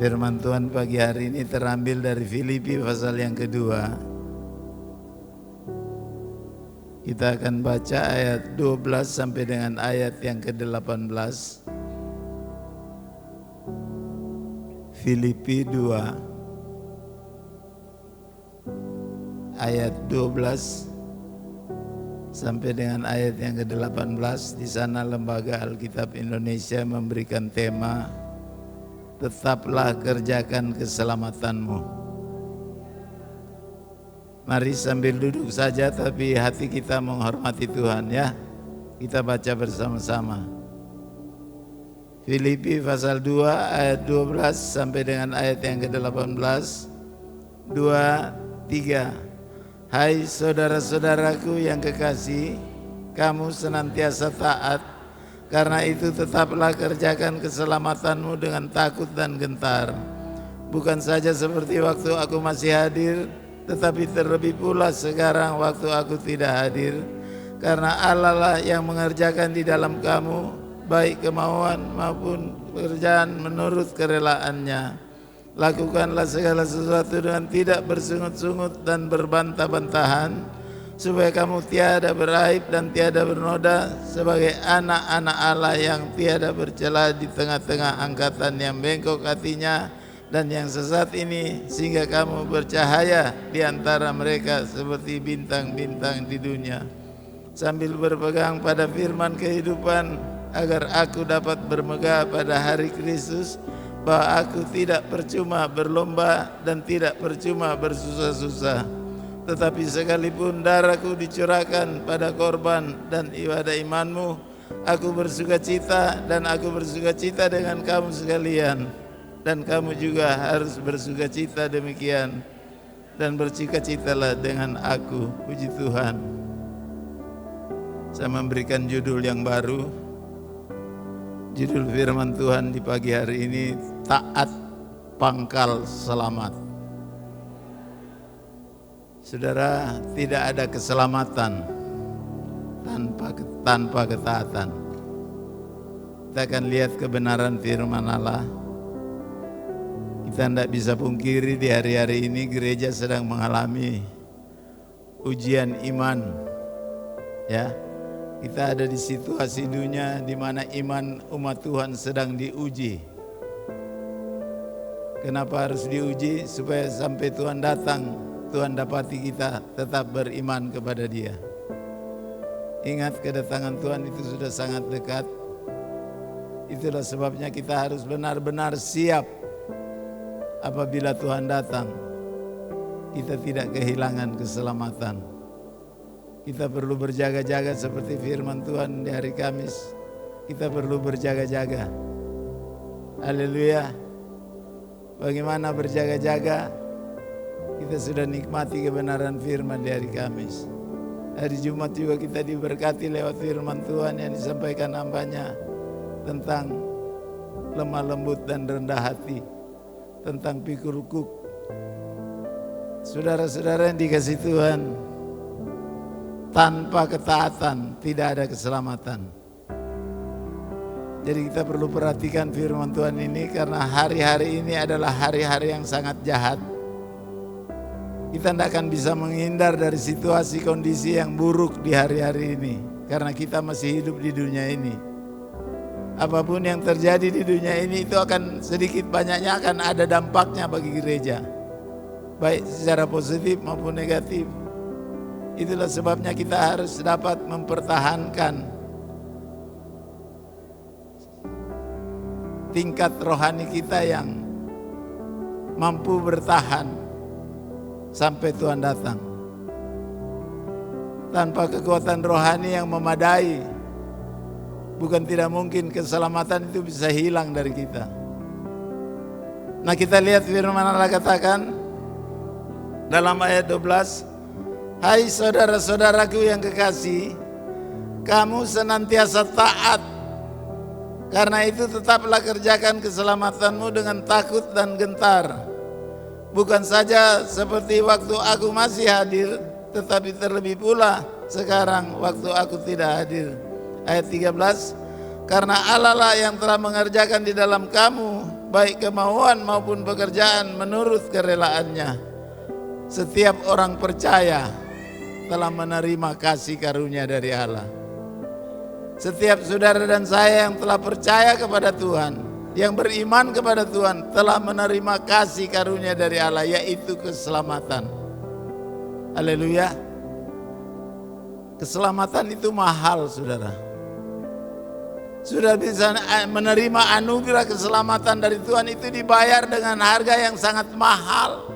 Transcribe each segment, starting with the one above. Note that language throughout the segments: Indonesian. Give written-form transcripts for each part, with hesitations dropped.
Firman Tuhan pagi hari ini terambil dari Filipi pasal yang kedua. Kita akan baca ayat 12 sampai dengan ayat yang ke-18. Filipi 2 ayat 12 sampai dengan ayat yang ke-18. Di sana Lembaga Alkitab Indonesia memberikan tema tetaplah kerjakan keselamatanmu. Mari sambil duduk saja tapi hati kita menghormati Tuhan ya. Kita baca bersama-sama. Filipi pasal 2 ayat 12 sampai dengan ayat yang ke-18. 2, 3. Hai saudara-saudaraku yang kekasih, kamu senantiasa taat. Karena itu tetaplah kerjakan keselamatanmu dengan takut dan gentar. Bukan saja seperti waktu aku masih hadir, tetapi terlebih pula sekarang waktu aku tidak hadir. Karena Allah lah yang mengerjakan di dalam kamu, baik kemauan maupun pekerjaan menurut kerelaannya. Lakukanlah segala sesuatu dengan tidak bersungut-sungut dan berbantah-bantahan, supaya kamu tiada beraib dan tiada bernoda sebagai anak-anak Allah yang tiada bercela di tengah-tengah angkatan yang bengkok hatinya dan yang sesat ini, sehingga kamu bercahaya di antara mereka seperti bintang-bintang di dunia, sambil berpegang pada firman kehidupan, agar aku dapat bermegah pada hari Kristus, bahwa aku tidak percuma berlomba dan tidak percuma bersusah-susah. Tetapi sekalipun darahku dicurahkan pada korban dan ibadah imanmu, aku bersuka cita dan aku bersuka cita dengan kamu sekalian. Dan kamu juga harus bersuka cita demikian. Dan bersukacitalah dengan aku. Puji Tuhan. Saya memberikan judul yang baru. Judul firman Tuhan di pagi hari ini, taat pangkal selamat. Saudara, tidak ada keselamatan tanpa ketaatan. Kita akan lihat kebenaran firman Allah. Kita tidak bisa pungkiri di hari-hari ini gereja sedang mengalami ujian iman. Ya, kita ada di situasi dunia di mana iman umat Tuhan sedang diuji. Kenapa harus diuji? Supaya sampai Tuhan datang, Tuhan dapati kita tetap beriman kepada Dia. Ingat, kedatangan Tuhan itu sudah sangat dekat. Itulah sebabnya kita harus benar-benar siap apabila Tuhan datang. Kita tidak kehilangan keselamatan. Kita perlu berjaga-jaga seperti firman Tuhan di hari Kamis. Kita perlu berjaga-jaga. Haleluya. Bagaimana berjaga-jaga? Kita sudah nikmati kebenaran firman di hari Kamis. Hari Jumat juga kita diberkati lewat firman Tuhan yang disampaikan hamba-Nya tentang lemah lembut dan rendah hati, tentang pikul kuk. Saudara-saudara yang dikasihi Tuhan, tanpa ketaatan tidak ada keselamatan. Jadi kita perlu perhatikan firman Tuhan ini, karena hari-hari ini adalah hari-hari yang sangat jahat. Kita tidak akan bisa menghindar dari situasi kondisi yang buruk di hari-hari ini, karena kita masih hidup di dunia ini. Apapun yang terjadi di dunia ini itu akan sedikit banyaknya akan ada dampaknya bagi gereja, baik secara positif maupun negatif. Itulah sebabnya kita harus dapat mempertahankan tingkat rohani kita yang mampu bertahan sampai Tuhan datang. Tanpa kekuatan rohani yang memadai, bukan tidak mungkin keselamatan itu bisa hilang dari kita. Nah, kita lihat firman Allah katakan dalam ayat 12, hai saudara-saudaraku yang kekasih, kamu senantiasa taat. Karena itu tetaplah kerjakan keselamatanmu dengan takut dan gentar. Bukan saja seperti waktu aku masih hadir, tetapi terlebih pula sekarang waktu aku tidak hadir. Ayat 13, karena Allah lah yang telah mengerjakan di dalam kamu, baik kemauan maupun pekerjaan menurut kerelaannya. Setiap orang percaya telah menerima kasih karunia dari Allah. Setiap saudara dan saya yang telah percaya kepada Tuhan, yang beriman kepada Tuhan, telah menerima kasih karunia dari Allah, yaitu keselamatan. Haleluya. Keselamatan itu mahal, saudara. Sudah bisa menerima anugerah keselamatan dari Tuhan, itu dibayar dengan harga yang sangat mahal.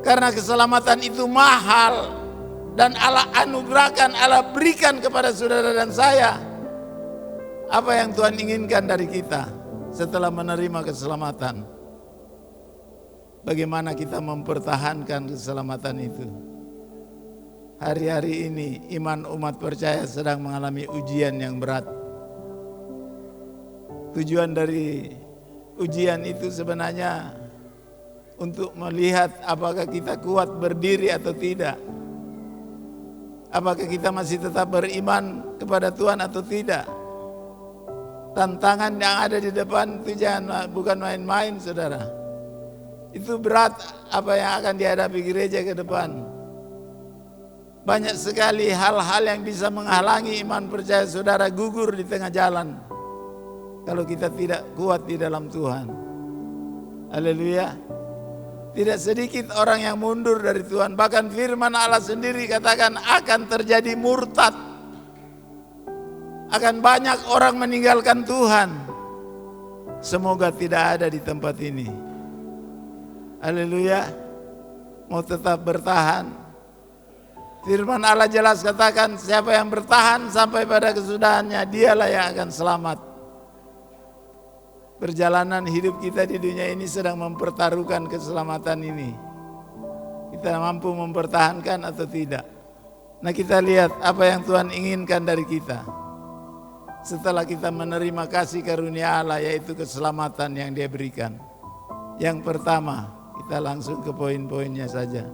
Karena keselamatan itu mahal, dan Allah anugerahkan, Allah berikan kepada saudara dan saya apa yang Tuhan inginkan dari kita setelah menerima keselamatan. Bagaimana kita mempertahankan keselamatan itu? Hari-hari ini iman umat percaya sedang mengalami ujian yang berat. Tujuan dari ujian itu sebenarnya untuk melihat apakah kita kuat berdiri atau tidak. Apakah kita masih tetap beriman kepada Tuhan atau tidak. Tantangan yang ada di depan itu bukan main-main, saudara. Itu berat apa yang akan dihadapi gereja ke depan. Banyak sekali hal-hal yang bisa menghalangi iman percaya saudara gugur di tengah jalan kalau kita tidak kuat di dalam Tuhan. Haleluya. Tidak sedikit orang yang mundur dari Tuhan. Bahkan firman Allah sendiri katakan akan terjadi murtad. Akan banyak orang meninggalkan Tuhan. Semoga tidak ada di tempat ini. Haleluya. Mau tetap bertahan. Firman Allah jelas katakan siapa yang bertahan sampai pada kesudahannya, dialah yang akan selamat. Perjalanan hidup kita di dunia ini sedang mempertaruhkan keselamatan ini. Kita mampu mempertahankan atau tidak. Nah, kita lihat apa yang Tuhan inginkan dari kita. Setelah kita menerima kasih karunia Allah, yaitu keselamatan yang Dia berikan. Yang pertama, kita langsung ke poin-poinnya saja.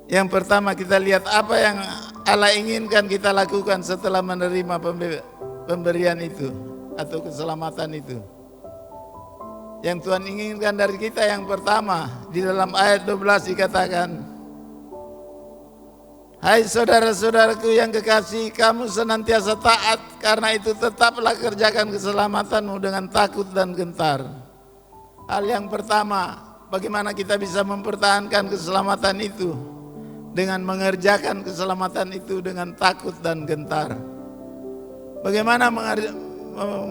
Yang pertama kita lihat apa yang Allah inginkan kita lakukan setelah menerima pemberian itu atau keselamatan itu. Yang Tuhan inginkan dari kita yang pertama, di dalam ayat 12 dikatakan, hai saudara-saudaraku yang kekasih, kamu senantiasa taat, karena itu tetaplah kerjakan keselamatanmu dengan takut dan gentar. Hal yang pertama, bagaimana kita bisa mempertahankan keselamatan itu? Dengan mengerjakan keselamatan itu dengan takut dan gentar. Bagaimana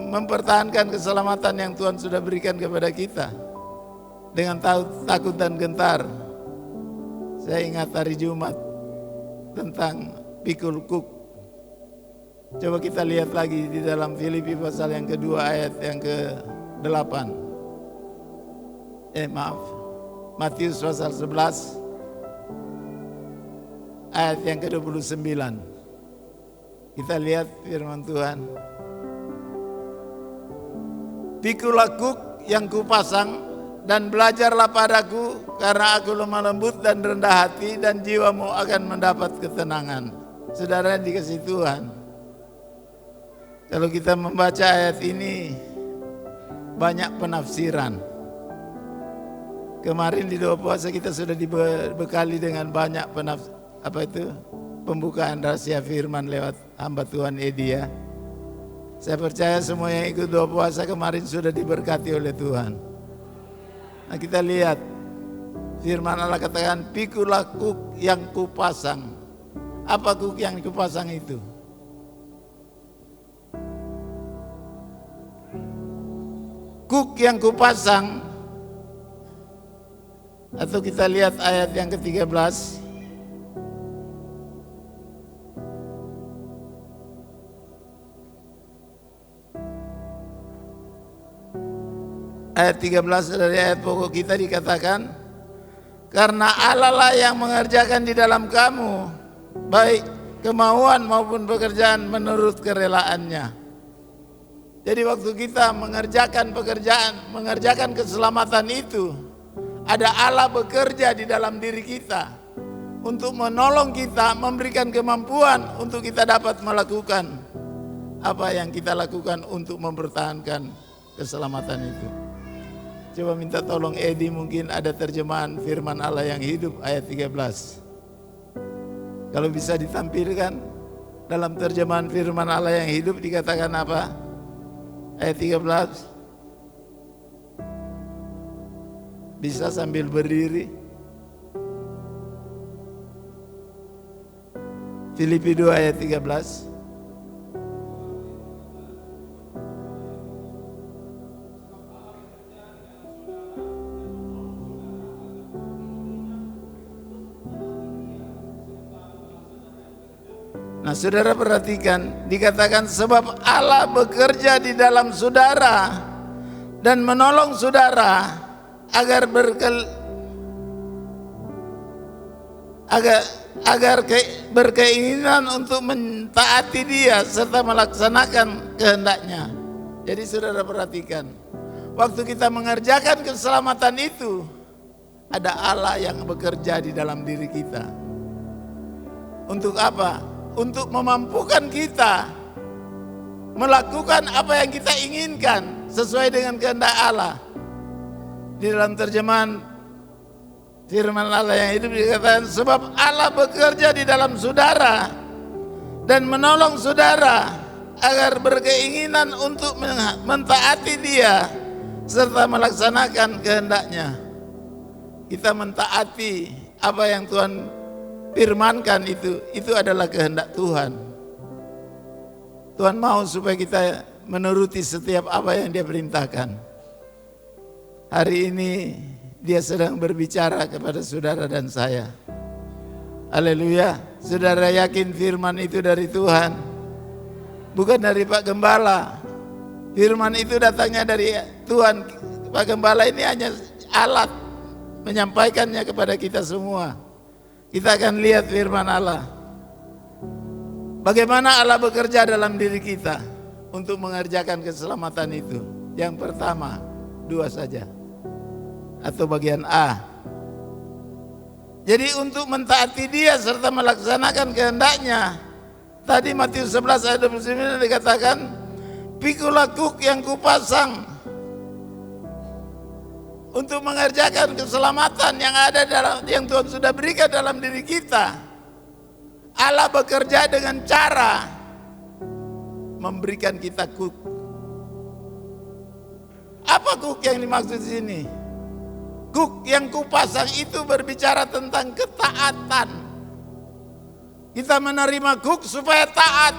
mempertahankan keselamatan yang Tuhan sudah berikan kepada kita? Dengan takut dan gentar. Saya ingat hari Jumat tentang pikul kuk. Coba kita lihat lagi di dalam Filipi pasal yang kedua ayat yang ke-8. Matius pasal 11 ayat yang ke-29. Kita lihat firman Tuhan. Pikulah kuk yang kupasang dan belajarlah padaku, karena aku lemah lembut dan rendah hati, dan jiwamu akan mendapat ketenangan. Saudara yang dikasihi Tuhan, kalau kita membaca ayat ini banyak penafsiran. Kemarin di doa puasa kita sudah dibekali dengan banyak pembukaan rahasia firman lewat hamba Tuhan Edi ya. Saya percaya semua yang ikut doa puasa kemarin sudah diberkati oleh Tuhan. Nah, kita lihat firman Allah katakan, pikulah kuk yang kupasang. Apa kuk yang kupasang itu? Kuk yang kupasang, atau kita lihat ayat yang ke-13. Ayat 13 dari ayat pokok kita dikatakan, karena Allah lah yang mengerjakan di dalam kamu baik kemauan maupun pekerjaan menurut kerelaannya. Jadi waktu kita mengerjakan pekerjaan, mengerjakan keselamatan itu, ada Allah bekerja di dalam diri kita untuk menolong kita, memberikan kemampuan untuk kita dapat melakukan apa yang kita lakukan untuk mempertahankan keselamatan itu. Coba minta tolong Edi, mungkin ada terjemahan firman Allah yang hidup ayat 13. Kalau bisa ditampilkan dalam terjemahan firman Allah yang hidup dikatakan apa? Ayat 13. Bisa sambil berdiri. Filipi 2 ayat 13. Nah, saudara perhatikan, dikatakan sebab Allah bekerja di dalam saudara dan menolong saudara agar berkeinginan untuk mentaati Dia serta melaksanakan kehendaknya. Jadi saudara perhatikan, waktu kita mengerjakan keselamatan itu, ada Allah yang bekerja di dalam diri kita. Untuk apa? Untuk memampukan kita melakukan apa yang kita inginkan sesuai dengan kehendak Allah. Di dalam terjemahan firman Allah yang hidup dikatakan sebab Allah bekerja di dalam saudara dan menolong saudara agar berkeinginan untuk mentaati Dia serta melaksanakan kehendaknya. Kita mentaati apa yang Tuhan firmankan, itu adalah kehendak Tuhan. Tuhan mau supaya kita menuruti setiap apa yang Dia perintahkan. Hari ini Dia sedang berbicara kepada saudara dan saya. Haleluya. Saudara yakin firman itu dari Tuhan, bukan dari Pak Gembala. Firman itu datangnya dari Tuhan. Pak Gembala ini hanya alat menyampaikannya kepada kita semua. Kita akan lihat firman Allah. Bagaimana Allah bekerja dalam diri kita untuk mengerjakan keselamatan itu. Yang pertama, 2 saja. Atau bagian A. Jadi untuk mentaati Dia serta melaksanakan kehendaknya. Tadi Matius 11 ayat 29 dikatakan, pikulah kuk yang kupasang untuk mengerjakan keselamatan yang ada yang Tuhan sudah berikan dalam diri kita. Allah bekerja dengan cara memberikan kita kuk. Apa kuk yang dimaksud di sini? Kuk yang kupasang itu berbicara tentang ketaatan. Kita menerima kuk supaya taat.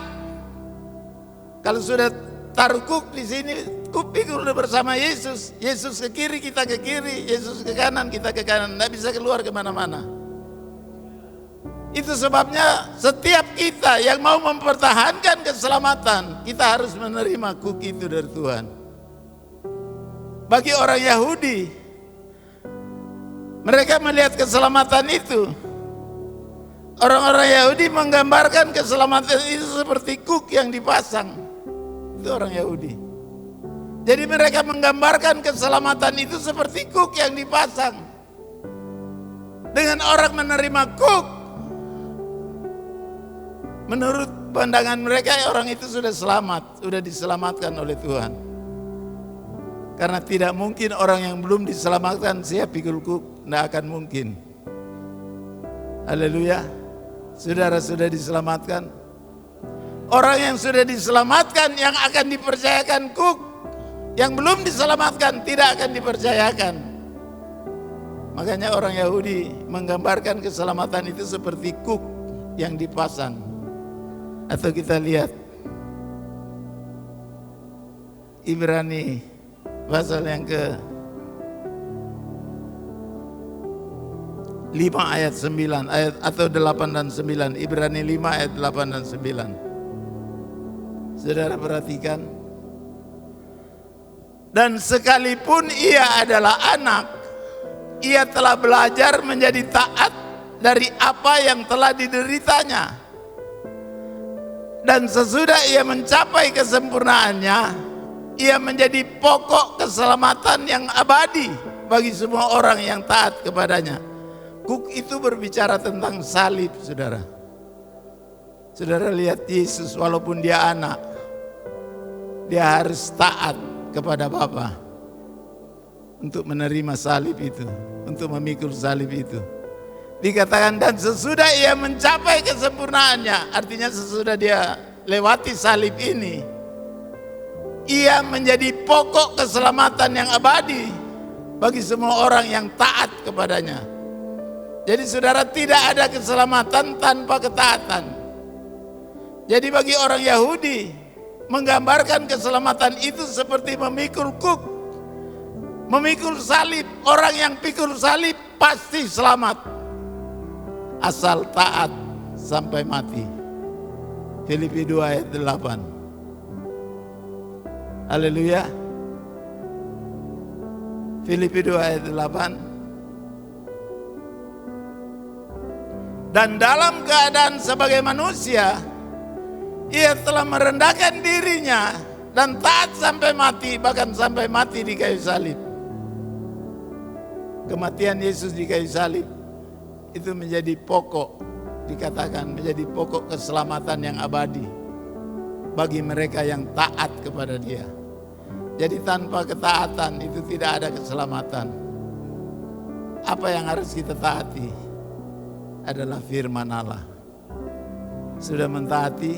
Kalau sudah taruh kuk di sini, pikul bersama Yesus. Yesus ke kiri, kita ke kiri. Yesus ke kanan, kita ke kanan. Tidak bisa keluar kemana-mana. Itu sebabnya setiap kita yang mau mempertahankan keselamatan, kita harus menerima kuk itu dari Tuhan. Bagi orang Yahudi, mereka melihat keselamatan itu. Orang-orang Yahudi menggambarkan keselamatan itu seperti kuk yang dipasang. Itu orang Yahudi. Jadi mereka menggambarkan keselamatan itu seperti kuk yang dipasang. Dengan orang menerima kuk, menurut pandangan mereka orang itu sudah selamat, sudah diselamatkan oleh Tuhan. Karena tidak mungkin orang yang belum diselamatkan siap pikul kuk, tidak akan mungkin. Haleluya. Saudara sudah diselamatkan. Orang yang sudah diselamatkan yang akan dipercayakan kuk, yang belum diselamatkan tidak akan dipercayakan. Makanya orang Yahudi menggambarkan keselamatan itu seperti kuk yang dipasang. Atau kita lihat Ibrani pasal yang ke 5 ayat 9 ayat atau 8 dan 9. Ibrani 5 ayat 8 dan 9. Saudara perhatikan. Dan sekalipun ia adalah anak, ia telah belajar menjadi taat dari apa yang telah dideritanya. Dan sesudah ia mencapai kesempurnaannya, ia menjadi pokok keselamatan yang abadi bagi semua orang yang taat kepadanya. Kuk itu berbicara tentang salib, saudara. Saudara lihat Yesus walaupun dia anak, dia harus taat kepada Bapa untuk menerima salib itu, untuk memikul salib itu. Dikatakan dan sesudah ia mencapai kesempurnaannya, artinya sesudah dia lewati salib ini, ia menjadi pokok keselamatan yang abadi bagi semua orang yang taat kepadanya. Jadi saudara, tidak ada keselamatan tanpa ketaatan. Jadi bagi orang Yahudi, menggambarkan keselamatan itu seperti memikul kuk, memikul salib. Orang yang pikul salib pasti selamat, asal taat sampai mati. Filipi 2 ayat 8. Haleluya. Filipi 2 ayat 8. Dan dalam keadaan sebagai manusia, ia telah merendahkan dirinya dan taat sampai mati, bahkan sampai mati di kayu salib. Kematian Yesus di kayu salib itu menjadi pokok, dikatakan menjadi pokok keselamatan yang abadi bagi mereka yang taat kepada Dia. Jadi tanpa ketaatan itu tidak ada keselamatan. Apa yang harus kita taati adalah firman Allah. Sudah mentaati,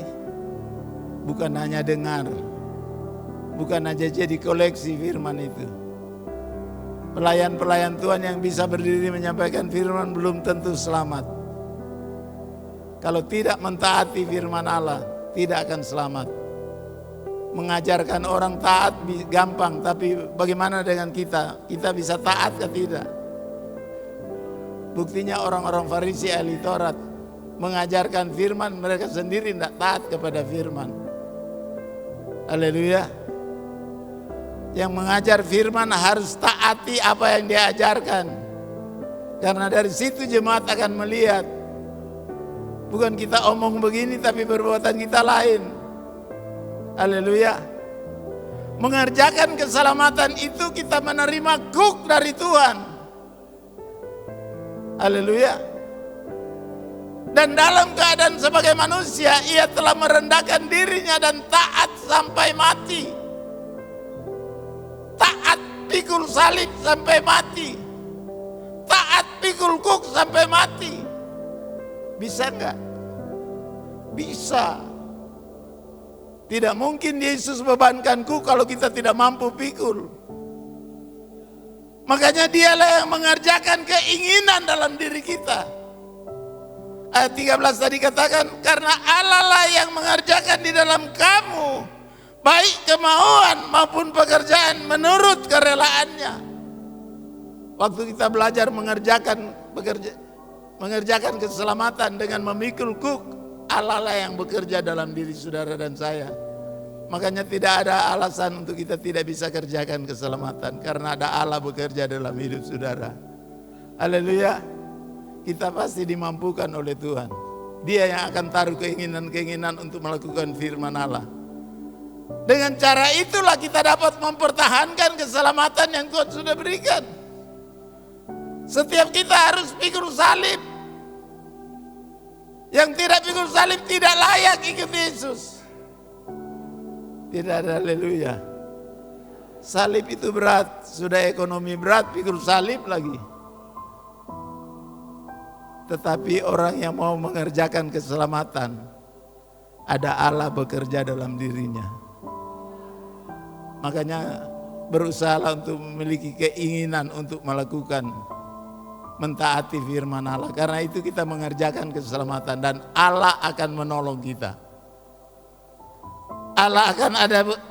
bukan hanya dengar, bukan hanya jadi koleksi firman itu. Pelayan-pelayan Tuhan yang bisa berdiri menyampaikan firman belum tentu selamat. Kalau tidak mentaati firman Allah, tidak akan selamat. Mengajarkan orang taat gampang, tapi bagaimana dengan kita? Kita bisa taat atau tidak? Buktinya orang-orang Farisi ahli Taurat mengajarkan firman, mereka sendiri tidak taat kepada firman. Haleluya. Yang mengajar firman harus taati apa yang dia ajarkan. Karena dari situ jemaat akan melihat. Bukan kita omong begini tapi perbuatan kita lain. Haleluya. Mengerjakan keselamatan itu kita menerima kuk dari Tuhan. Haleluya. Dan dalam keadaan sebagai manusia, ia telah merendahkan dirinya dan taat sampai mati. Taat pikul salib sampai mati. Taat pikul kuk sampai mati. Bisa enggak? Bisa. Tidak mungkin Yesus bebankan kuk kalau kita tidak mampu pikul. Makanya dialah yang mengerjakan keinginan dalam diri kita. Ayat 13 tadi katakan, karena Allah lah yang mengerjakan di dalam kamu baik kemauan maupun pekerjaan menurut kerelaannya. Waktu kita belajar mengerjakan keselamatan dengan memikul kuk, Allah lah yang bekerja dalam diri saudara dan saya. Makanya tidak ada alasan untuk kita tidak bisa kerjakan keselamatan, karena ada Allah bekerja dalam hidup saudara. Haleluya. Kita pasti dimampukan oleh Tuhan. Dia yang akan taruh keinginan-keinginan untuk melakukan firman Allah. Dengan cara itulah kita dapat mempertahankan keselamatan yang Tuhan sudah berikan. Setiap kita harus pikul salib. Yang tidak pikul salib tidak layak ikut Yesus. Tidak ada, haleluya. Salib itu berat, sudah ekonomi berat, pikul salib lagi. Tetapi orang yang mau mengerjakan keselamatan, ada Allah bekerja dalam dirinya. Makanya berusaha untuk memiliki keinginan untuk melakukan, mentaati firman Allah. Karena itu kita mengerjakan keselamatan dan Allah akan menolong kita. Allah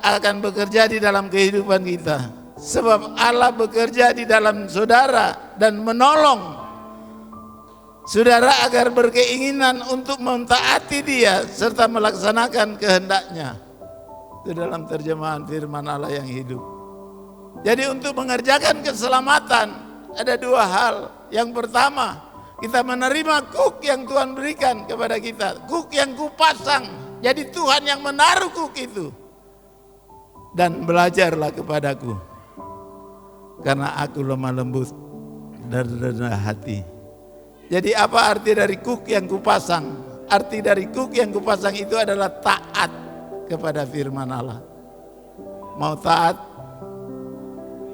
akan bekerja di dalam kehidupan kita. Sebab Allah bekerja di dalam saudara dan menolong saudara agar berkeinginan untuk mentaati Dia serta melaksanakan kehendaknya. Itu dalam terjemahan firman Allah yang hidup. Jadi untuk mengerjakan keselamatan ada dua hal. Yang pertama, kita menerima kuk yang Tuhan berikan kepada kita. Kuk yang kupasang. Jadi Tuhan yang menaruh kuk itu. Dan belajarlah kepadaku, karena aku lemah lembut dan rendah hati. Jadi apa arti dari kuk yang kupasang? Arti dari kuk yang kupasang itu adalah taat kepada firman Allah. Mau taat,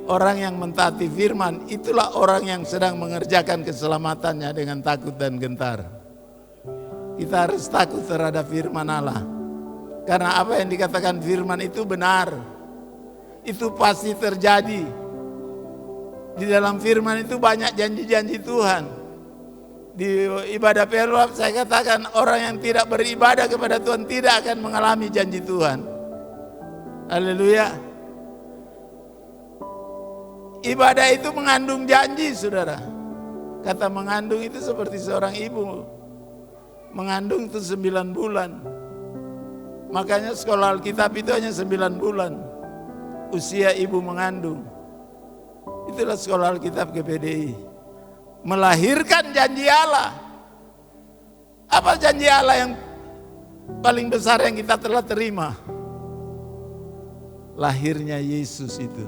orang yang mentaati firman, itulah orang yang sedang mengerjakan keselamatannya dengan takut dan gentar. Kita harus takut terhadap firman Allah. Karena apa yang dikatakan firman itu benar. Itu pasti terjadi. Di dalam firman itu banyak janji-janji Tuhan. Di ibadah Perluap saya katakan orang yang tidak beribadah kepada Tuhan tidak akan mengalami janji Tuhan. Haleluya. Ibadah itu mengandung janji, saudara. Kata mengandung itu seperti seorang ibu mengandung itu 9 bulan. Makanya sekolah Alkitab itu hanya 9 bulan usia ibu mengandung. Itulah sekolah Alkitab GPDI. Melahirkan janji Allah. Apa janji Allah yang paling besar yang kita telah terima? Lahirnya Yesus itu.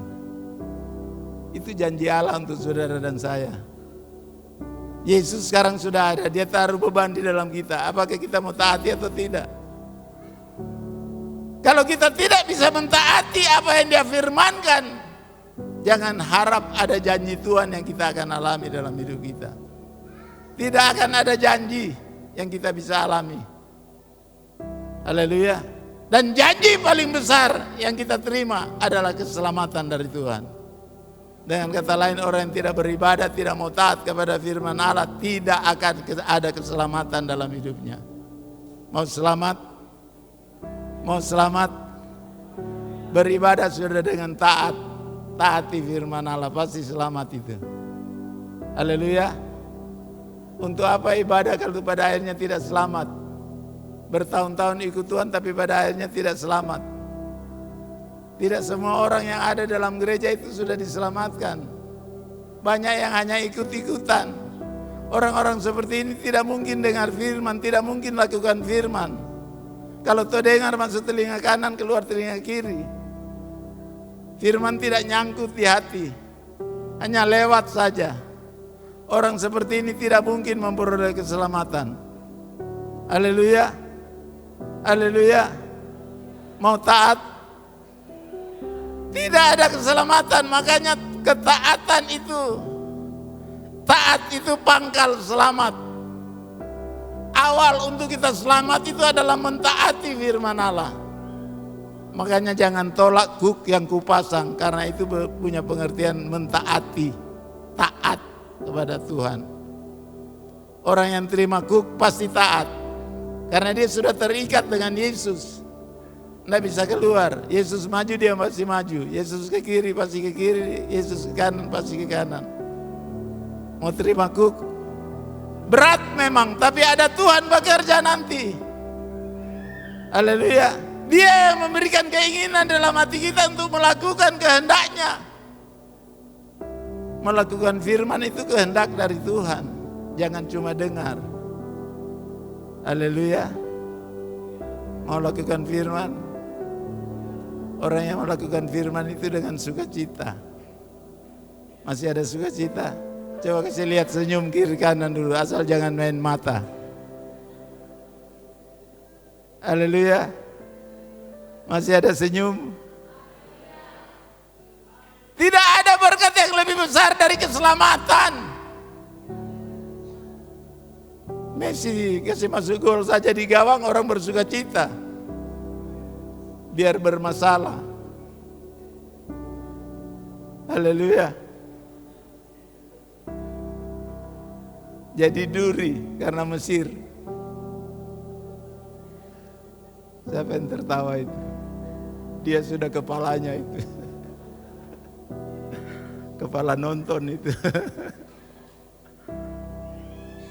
Itu janji Allah untuk saudara dan saya. Yesus sekarang sudah ada, dia taruh beban di dalam kita. Apakah kita mau taati atau tidak? Kalau kita tidak bisa mentaati apa yang dia firmankan, jangan harap ada janji Tuhan yang kita akan alami dalam hidup kita. Tidak akan ada janji yang kita bisa alami. Haleluya. Dan janji paling besar yang kita terima adalah keselamatan dari Tuhan. Dengan kata lain, orang yang tidak beribadah, tidak mau taat kepada firman Allah, tidak akan ada keselamatan dalam hidupnya. Mau selamat? Mau selamat? Beribadah sudah dengan taat. Taati firman Allah, pasti selamat itu. Haleluya. Untuk apa ibadah kalau pada akhirnya tidak selamat? Bertahun-tahun ikut Tuhan tapi pada akhirnya tidak selamat. Tidak semua orang yang ada dalam gereja itu sudah diselamatkan. Banyak yang hanya ikut-ikutan. Orang-orang seperti ini tidak mungkin dengar firman, tidak mungkin lakukan firman. Kalau tu dengar masuk telinga kanan, keluar telinga kiri. Firman tidak nyangkut di hati, hanya lewat saja. Orang seperti ini tidak mungkin memperoleh keselamatan. Haleluya. Haleluya. Mau taat? Tidak ada keselamatan, makanya ketaatan itu, taat itu pangkal selamat. Awal untuk kita selamat itu adalah mentaati firman Allah. Makanya jangan tolak kuk yang kupasang, karena itu punya pengertian mentaati, taat kepada Tuhan. Orang yang terima kuk pasti taat, karena dia sudah terikat dengan Yesus. Tidak bisa keluar. Yesus maju dia pasti maju. Yesus ke kiri pasti ke kiri. Yesus ke kanan pasti ke kanan. Mau terima kuk? Berat memang, tapi ada Tuhan bekerja nanti. Haleluya. Dia yang memberikan keinginan dalam hati kita untuk melakukan kehendaknya. Melakukan firman itu kehendak dari Tuhan. Jangan cuma dengar. Haleluya. Mau lakukan firman? Orang yang melakukan firman itu dengan sukacita. Masih ada sukacita? Coba kasih lihat senyum kiri kanan dulu, asal jangan main mata. Haleluya. Masih ada senyum? Tidak ada berkat yang lebih besar dari keselamatan. Messi kasih masuk gol saja di gawang, orang bersukacita. Biar bermasalah. Haleluya. Jadi duri karena Mesir. Siapa yang tertawa itu? Dia sudah kepalanya itu. Kepala nonton itu.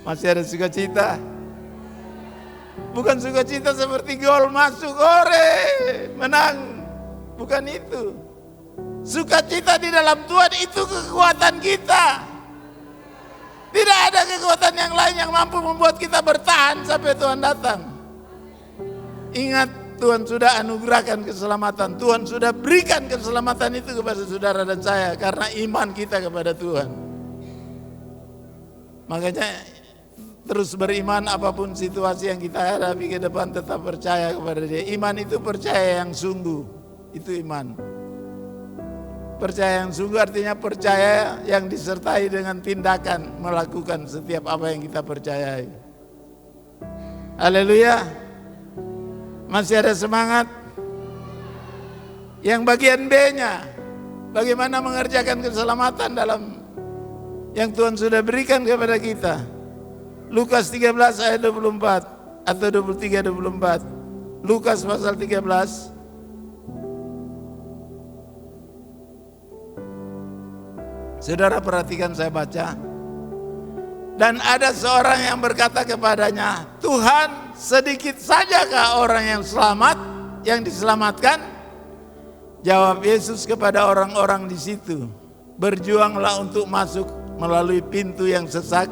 Masih ada sukacita? Bukan sukacita seperti gol masuk, ore, menang. Bukan itu. Sukacita di dalam Tuhan itu kekuatan kita. Tidak ada kekuatan yang lain yang mampu membuat kita bertahan sampai Tuhan datang. Ingat, Tuhan sudah anugerahkan keselamatan. Tuhan sudah berikan keselamatan itu kepada saudara dan saya karena iman kita kepada Tuhan. Makanya terus beriman apapun situasi yang kita hadapi ke depan, tetap percaya kepada Dia. Iman itu percaya yang sungguh, itu iman. Percaya yang sungguh artinya percaya yang disertai dengan tindakan melakukan setiap apa yang kita percayai. Haleluya. Masih ada semangat? Yang bagian B-nya, bagaimana mengerjakan keselamatan dalam yang Tuhan sudah berikan kepada kita. Lukas 13 ayat 24 atau 23-24. Lukas pasal 13. Saudara perhatikan, saya baca. Dan ada seorang yang berkata kepadanya, Tuhan, sedikit sajakah orang yang selamat, yang diselamatkan? Jawab Yesus kepada orang-orang di situ, berjuanglah untuk masuk melalui pintu yang sesak.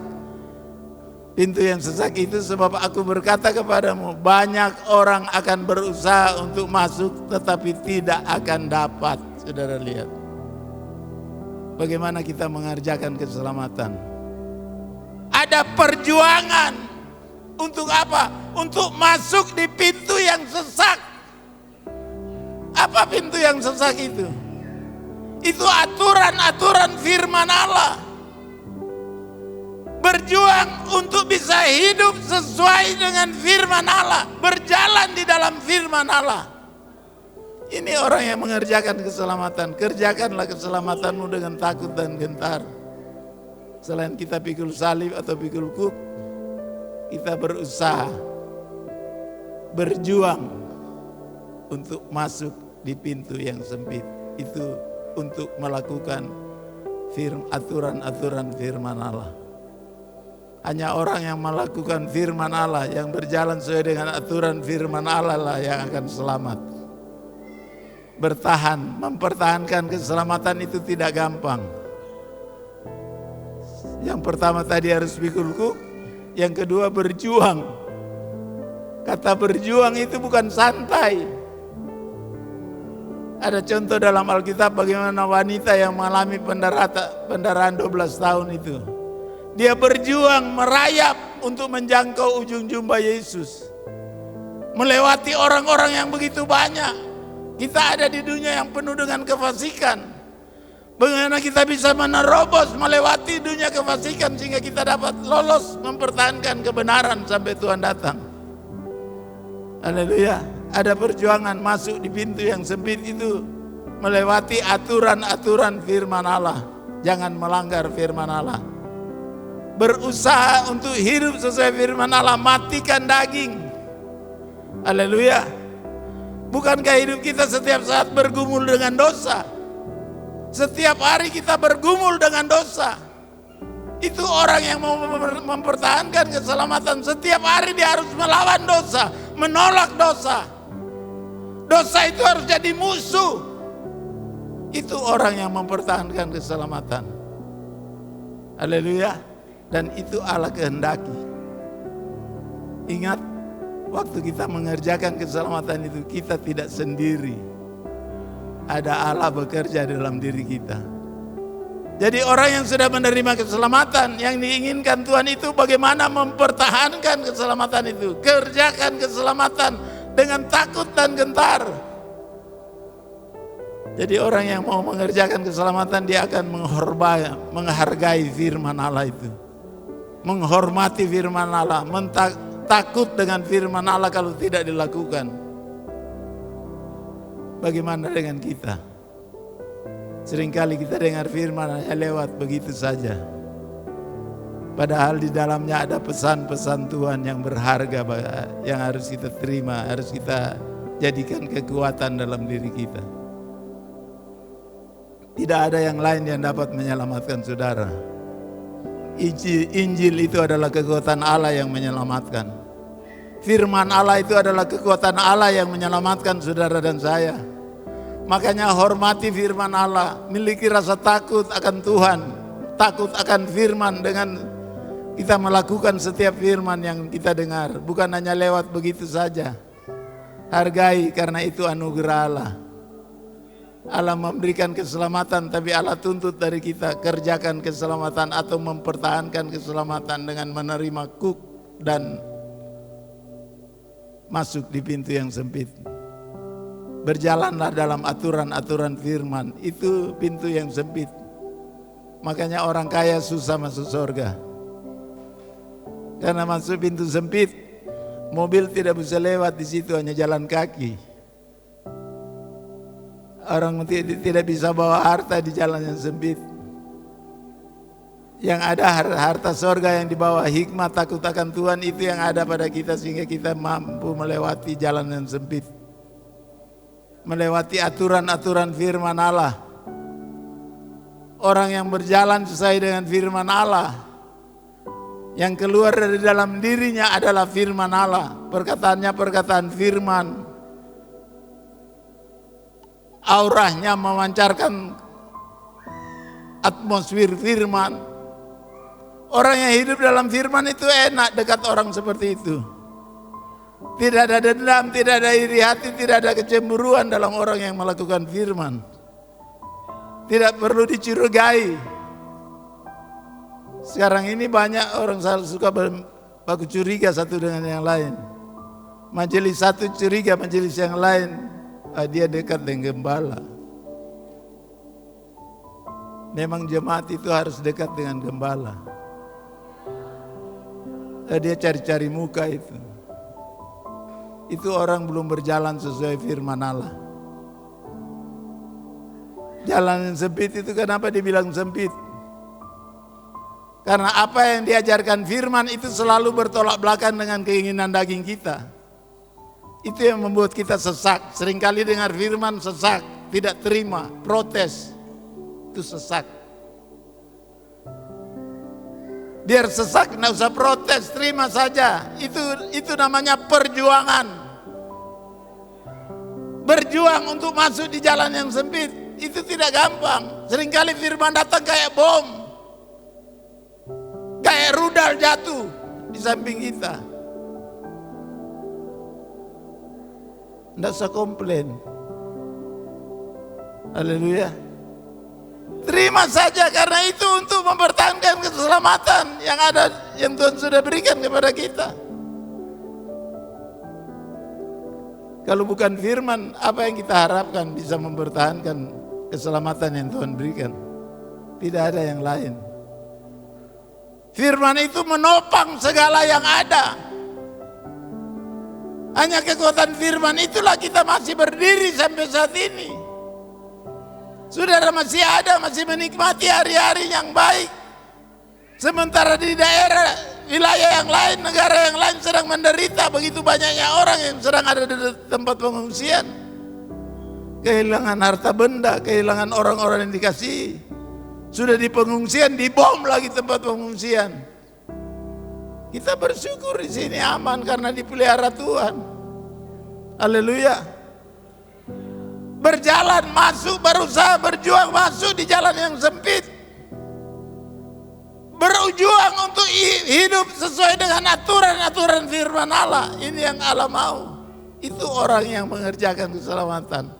Pintu yang sesak itu sebab aku berkata kepadamu, banyak orang akan berusaha untuk masuk tetapi tidak akan dapat. Saudara lihat bagaimana kita mengerjakan keselamatan. Ada perjuangan untuk apa? Untuk masuk di pintu yang sesak. Apa pintu yang sesak itu? Itu aturan-aturan firman Allah. Berjuang untuk bisa hidup sesuai dengan firman Allah, berjalan di dalam firman Allah. Ini orang yang mengerjakan keselamatan. Kerjakanlah keselamatanmu dengan takut dan gentar. Selain kita pikul salib atau pikul kuk, kita berusaha, berjuang untuk masuk di pintu yang sempit. Itu untuk melakukan aturan-aturan firman Allah. Hanya orang yang melakukan firman Allah, yang berjalan sesuai dengan aturan firman Allah lah yang akan selamat. Bertahan, mempertahankan keselamatan itu tidak gampang. Yang pertama tadi harus pikul kuk, yang kedua berjuang. Kata berjuang itu bukan santai. Ada contoh dalam Alkitab bagaimana wanita yang mengalami pendarahan 12 tahun itu. Dia berjuang merayap untuk menjangkau ujung jubah Yesus. Melewati orang-orang yang begitu banyak. Kita ada di dunia yang penuh dengan kefasikan. Bagaimana kita bisa menerobos melewati dunia kefasikan sehingga kita dapat lolos mempertahankan kebenaran sampai Tuhan datang. Haleluya. Ada perjuangan masuk di pintu yang sempit itu, melewati aturan-aturan firman Allah. Jangan melanggar firman Allah. Berusaha untuk hidup sesuai firman Allah, matikan daging. Haleluya. Bukankah hidup kita setiap saat bergumul dengan dosa? Setiap hari kita bergumul dengan dosa. Itu orang yang mau mempertahankan keselamatan. Setiap hari dia harus melawan dosa, menolak dosa. Dosa itu harus jadi musuh. Itu orang yang mempertahankan keselamatan. Haleluya. Dan itu Allah kehendaki. Ingat, waktu kita mengerjakan keselamatan itu, kita tidak sendiri. Ada Allah bekerja dalam diri kita. Jadi orang yang sudah menerima keselamatan, yang diinginkan Tuhan itu bagaimana mempertahankan keselamatan itu. Kerjakan keselamatan dengan takut dan gentar. Jadi orang yang mau mengerjakan keselamatan, dia akan menghargai firman Allah itu. Menghormati firman Allah, takut dengan firman Allah kalau tidak dilakukan. Bagaimana dengan kita? Seringkali kita dengar firman hanya lewat begitu saja. Padahal di dalamnya ada pesan-pesan Tuhan yang berharga yang harus kita terima, harus kita jadikan kekuatan dalam diri kita. Tidak ada yang lain yang dapat menyelamatkan saudara. Injil itu adalah kekuatan Allah yang menyelamatkan. Firman Allah itu adalah kekuatan Allah yang menyelamatkan saudara dan saya. Makanya hormati firman Allah, miliki rasa takut akan Tuhan, takut akan firman dengan kita melakukan setiap firman yang kita dengar, bukan hanya lewat begitu saja. Hargai karena itu anugerah Allah. Allah memberikan keselamatan, tapi Allah tuntut dari kita kerjakan keselamatan atau mempertahankan keselamatan dengan menerima kuk dan masuk di pintu yang sempit. Berjalanlah dalam aturan-aturan firman. Itu pintu yang sempit. Makanya orang kaya susah masuk surga. Karena masuk pintu sempit, mobil tidak bisa lewat di situ, hanya jalan kaki. Orang tidak bisa bawa harta di jalan yang sempit. Yang ada harta sorga yang dibawa, hikmat, takut akan Tuhan, itu yang ada pada kita sehingga kita mampu melewati jalan yang sempit. Melewati aturan-aturan firman Allah. Orang yang berjalan sesuai dengan firman Allah, yang keluar dari dalam dirinya adalah firman Allah. Perkataannya perkataan firman. Auranya memancarkan atmosfer firman. Orang yang hidup dalam firman itu enak dekat orang seperti itu. Tidak ada dendam, tidak ada iri hati, tidak ada kecemburuan dalam orang yang melakukan firman. Tidak perlu dicurigai. Sekarang ini banyak orang suka baku curiga satu dengan yang lain. Majelis satu curiga majelis yang lain. Dia dekat dengan gembala. Memang jemaat itu harus dekat dengan gembala. Dia cari-cari muka itu. Itu orang belum berjalan sesuai firman Allah. Jalan yang sempit itu kenapa dibilang sempit? Karena apa yang diajarkan firman itu selalu bertolak belakang dengan keinginan daging kita. Itu yang membuat kita sesak. Seringkali dengar firman sesak, tidak terima, protes. Itu sesak. Biar sesak, tidak usah protes, terima saja. Itu namanya perjuangan. Berjuang untuk masuk di jalan yang sempit. Itu tidak gampang. Seringkali firman datang kayak bom. Kayak rudal jatuh di samping kita. Tidak usah komplain. Haleluya. Terima saja karena itu untuk mempertahankan keselamatan yang ada, yang Tuhan sudah berikan kepada kita. Kalau bukan firman, apa yang kita harapkan bisa mempertahankan keselamatan yang Tuhan berikan? Tidak ada yang lain. Firman itu menopang segala yang ada. Hanya kekuatan firman itulah kita masih berdiri sampai saat ini. Saudara masih ada, masih menikmati hari-hari yang baik. Sementara di daerah, wilayah yang lain, negara yang lain sedang menderita. Begitu banyaknya orang yang sedang ada di tempat pengungsian. Kehilangan harta benda, kehilangan orang-orang yang dikasihi. Sudah di pengungsian, dibom lagi tempat pengungsian. Kita bersyukur di sini aman karena dipelihara Tuhan. Haleluya. Berjalan masuk, berusaha berjuang masuk di jalan yang sempit. Berjuang untuk hidup sesuai dengan aturan-aturan firman Allah. Ini yang Allah mau. Itu orang yang mengerjakan keselamatan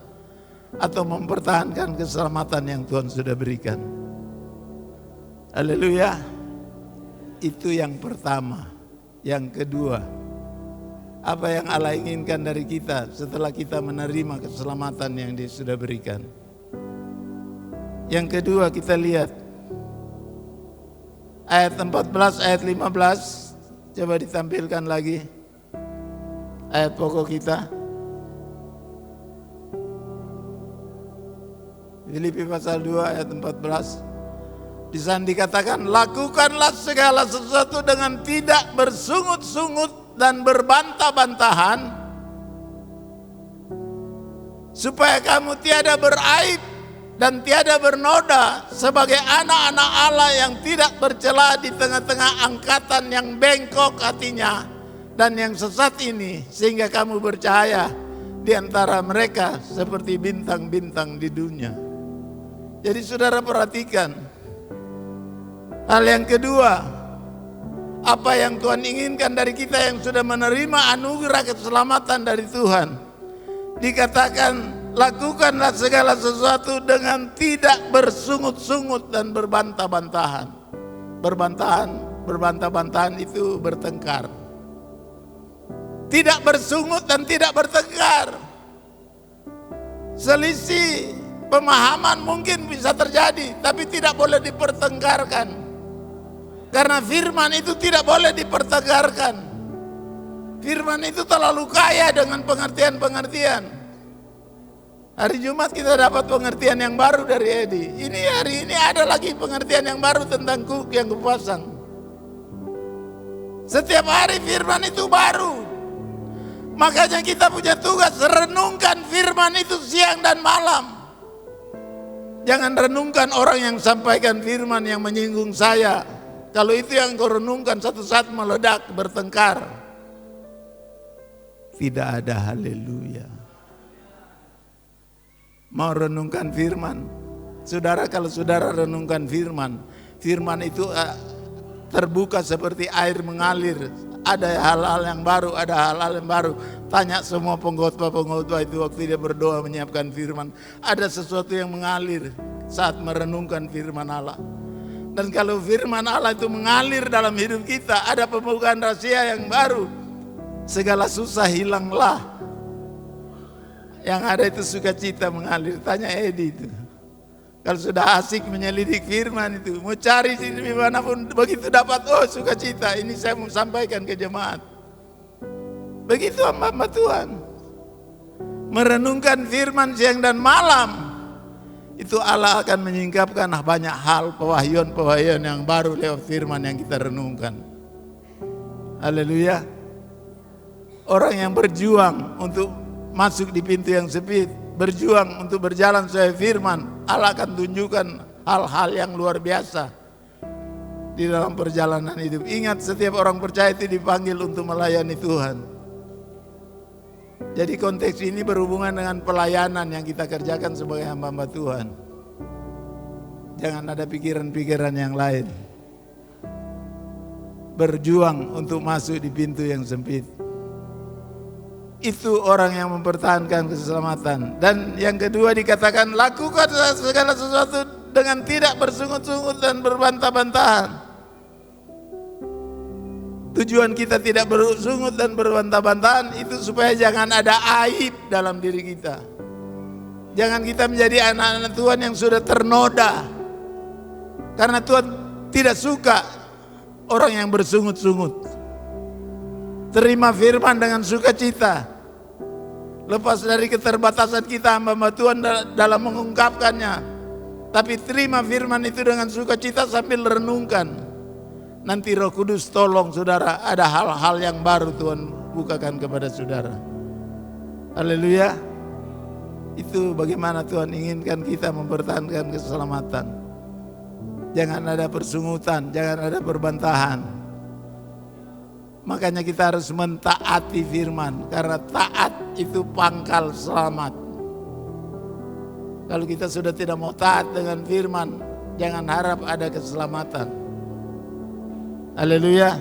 atau mempertahankan keselamatan yang Tuhan sudah berikan. Haleluya. Itu yang pertama. Yang kedua, apa yang Allah inginkan dari kita setelah kita menerima keselamatan yang Dia sudah berikan. Yang kedua kita lihat ayat 14, ayat 15. Coba ditampilkan lagi ayat pokok kita. Filipi pasal 2 ayat 14. Di sana dikatakan, lakukanlah segala sesuatu dengan tidak bersungut-sungut dan berbantah-bantahan, supaya kamu tiada beraib dan tiada bernoda sebagai anak-anak Allah yang tidak bercela di tengah-tengah angkatan yang bengkok hatinya dan yang sesat ini, sehingga kamu bercahaya di antara mereka seperti bintang-bintang di dunia. Jadi saudara perhatikan, hal yang kedua, apa yang Tuhan inginkan dari kita yang sudah menerima anugerah keselamatan dari Tuhan. Dikatakan, lakukanlah segala sesuatu dengan tidak bersungut-sungut dan berbantah-bantahan. Berbantah-bantahan itu bertengkar. Tidak bersungut dan tidak bertengkar. Selisih pemahaman mungkin bisa terjadi, tapi tidak boleh dipertengkarkan. Karena firman itu tidak boleh dipertengkarkan. Firman itu terlalu kaya dengan pengertian-pengertian. Hari Jumat kita dapat pengertian yang baru dari Edi. Hari ini ada lagi pengertian yang baru tentang kuk yang kupasang. Setiap hari firman itu baru. Makanya kita punya tugas renungkan firman itu siang dan malam. Jangan renungkan orang yang sampaikan firman yang menyinggung saya. Kalau itu yang kau renungkan, satu saat meledak, bertengkar. Tidak ada haleluya. Mau renungkan firman, saudara, kalau saudara renungkan firman, firman itu terbuka seperti air mengalir. Ada hal-hal yang baru, ada hal-hal yang baru. Tanya semua pengkhotbah itu waktu dia berdoa menyiapkan firman, ada sesuatu yang mengalir saat merenungkan firman Allah. Dan kalau firman Allah itu mengalir dalam hidup kita, ada pembukaan rahasia yang baru, segala susah hilanglah. Yang ada itu sukacita mengalir. Tanya Edi itu. Kalau sudah asik menyelidik firman itu, mau cari di manapun, begitu dapat, oh sukacita, ini saya mau sampaikan ke jemaat. Begitu hamba Tuhan. Merenungkan firman siang dan malam, itu Allah akan menyingkapkan banyak hal, pewahyuan-pewahyuan yang baru lewat firman yang kita renungkan. Haleluya. Orang yang berjuang untuk masuk di pintu yang sempit, berjuang untuk berjalan sesuai firman, Allah akan tunjukkan hal-hal yang luar biasa di dalam perjalanan hidup. Ingat, setiap orang percaya itu dipanggil untuk melayani Tuhan. Jadi konteks ini berhubungan dengan pelayanan yang kita kerjakan sebagai hamba-hamba Tuhan. Jangan ada pikiran-pikiran yang lain. Berjuang untuk masuk di pintu yang sempit. Itu orang yang mempertahankan keselamatan. Dan yang kedua dikatakan, lakukan segala sesuatu dengan tidak bersungut-sungut dan berbantah-bantahan. Tujuan kita tidak bersungut dan berbantah-bantahan itu supaya jangan ada aib dalam diri kita. Jangan kita menjadi anak-anak Tuhan yang sudah ternoda. Karena Tuhan tidak suka orang yang bersungut-sungut. Terima firman dengan sukacita. Lepas dari keterbatasan kita hamba Tuhan dalam mengungkapkannya. Tapi terima firman itu dengan sukacita sambil renungkan. Nanti Roh Kudus tolong saudara, ada hal-hal yang baru Tuhan bukakan kepada saudara. Haleluya. Itu bagaimana Tuhan inginkan kita mempertahankan keselamatan. Jangan ada persungutan, jangan ada perbantahan. Makanya kita harus mentaati firman, karena taat itu pangkal selamat. Kalau kita sudah tidak mau taat dengan firman, jangan harap ada keselamatan. Haleluya.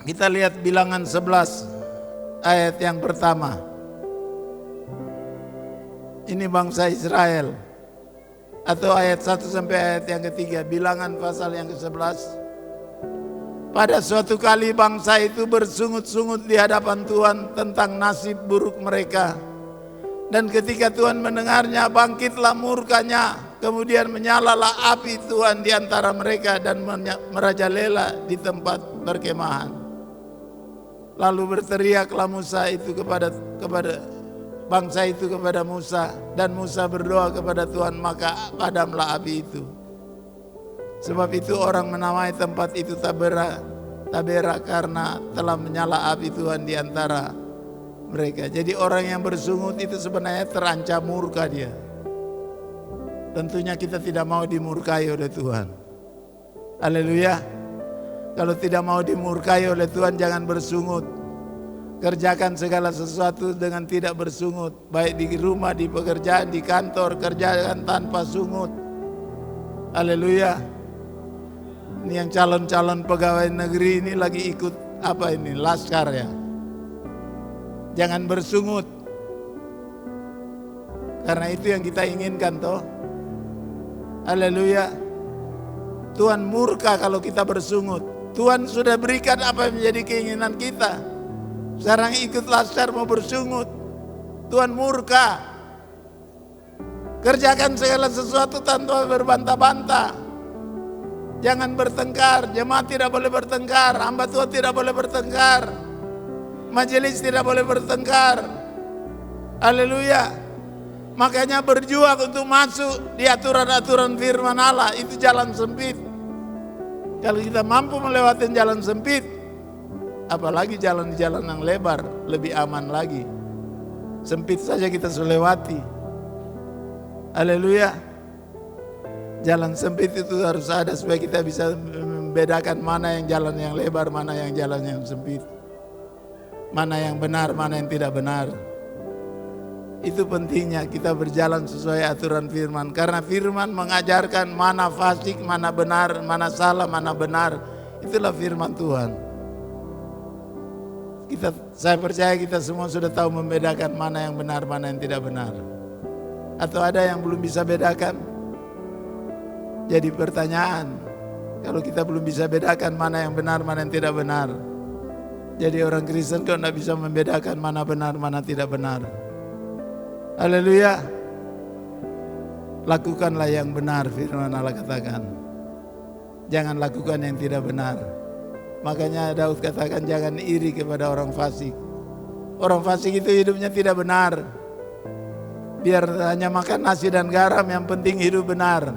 Kita lihat Bilangan 11 ayat yang pertama. Ini bangsa Israel. Atau ayat 1 sampai ayat yang ketiga. Bilangan pasal yang ke-11. Pada suatu kali bangsa itu bersungut-sungut di hadapan Tuhan tentang nasib buruk mereka. Dan ketika Tuhan mendengarnya, bangkitlah murkanya. Kemudian menyalalah api Tuhan di antara mereka dan merajalela di tempat berkemahan. Lalu berteriaklah Musa itu kepada bangsa itu kepada Musa. Dan Musa berdoa kepada Tuhan, maka padamlah api itu. Sebab itu orang menamai tempat itu Tabera karena telah menyala api Tuhan di antara mereka. Jadi orang yang bersungut itu sebenarnya terancam murka dia. Tentunya kita tidak mau dimurkai oleh Tuhan. Haleluya. Kalau tidak mau dimurkai oleh Tuhan, jangan bersungut. Kerjakan segala sesuatu dengan tidak bersungut. Baik di rumah, di pekerjaan, di kantor, kerjakan tanpa sungut. Haleluya. Ini yang calon-calon pegawai negeri ini lagi ikut laskar ya. Jangan bersungut. Karena itu yang kita inginkan toh. Haleluya. Tuhan murka kalau kita bersungut. Tuhan sudah berikan apa yang menjadi keinginan kita. Sekarang ikut laskar mau bersungut. Tuhan murka. Kerjakan segala sesuatu tanpa berbantah-bantah. Jangan bertengkar, jemaat tidak boleh bertengkar, hamba Tuhan tidak boleh bertengkar, majelis tidak boleh bertengkar. Haleluya. Makanya berjuang untuk masuk di aturan-aturan firman Allah, itu jalan sempit. Kalau kita mampu melewati jalan sempit, apalagi jalan di jalan yang lebar, lebih aman lagi. Sempit saja kita sudah lewati. Haleluya. Jalan sempit itu harus ada supaya kita bisa membedakan mana yang jalan yang lebar, mana yang jalan yang sempit. Mana yang benar, mana yang tidak benar. Itu pentingnya kita berjalan sesuai aturan firman. Karena firman mengajarkan mana fasik, mana benar, mana salah, mana benar. Itulah firman Tuhan. Saya percaya kita semua sudah tahu membedakan mana yang benar, mana yang tidak benar. Atau ada yang belum bisa bedakan? Jadi pertanyaan, kalau kita belum bisa bedakan mana yang benar, mana yang tidak benar. Jadi orang Kristen kok tidak bisa membedakan mana benar, mana tidak benar. Haleluya. Lakukanlah yang benar, firman Allah katakan. Jangan lakukan yang tidak benar. Makanya Daud katakan jangan iri kepada orang fasik. Orang fasik itu hidupnya tidak benar. Biar hanya makan nasi dan garam, yang penting hidup benar.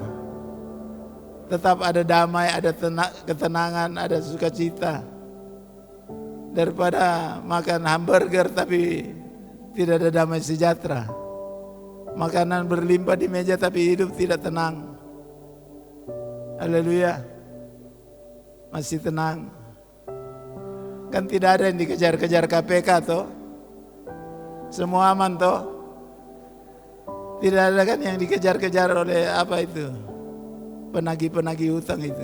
Tetap ada damai, ada ketenangan, ada sukacita. Daripada makan hamburger tapi tidak ada damai sejahtera. Makanan berlimpah di meja tapi hidup tidak tenang. Haleluya. Masih tenang. Kan tidak ada yang dikejar-kejar KPK toh. Semua aman toh. Tidak ada kan yang dikejar-kejar oleh apa itu, penagih-penagih hutang itu,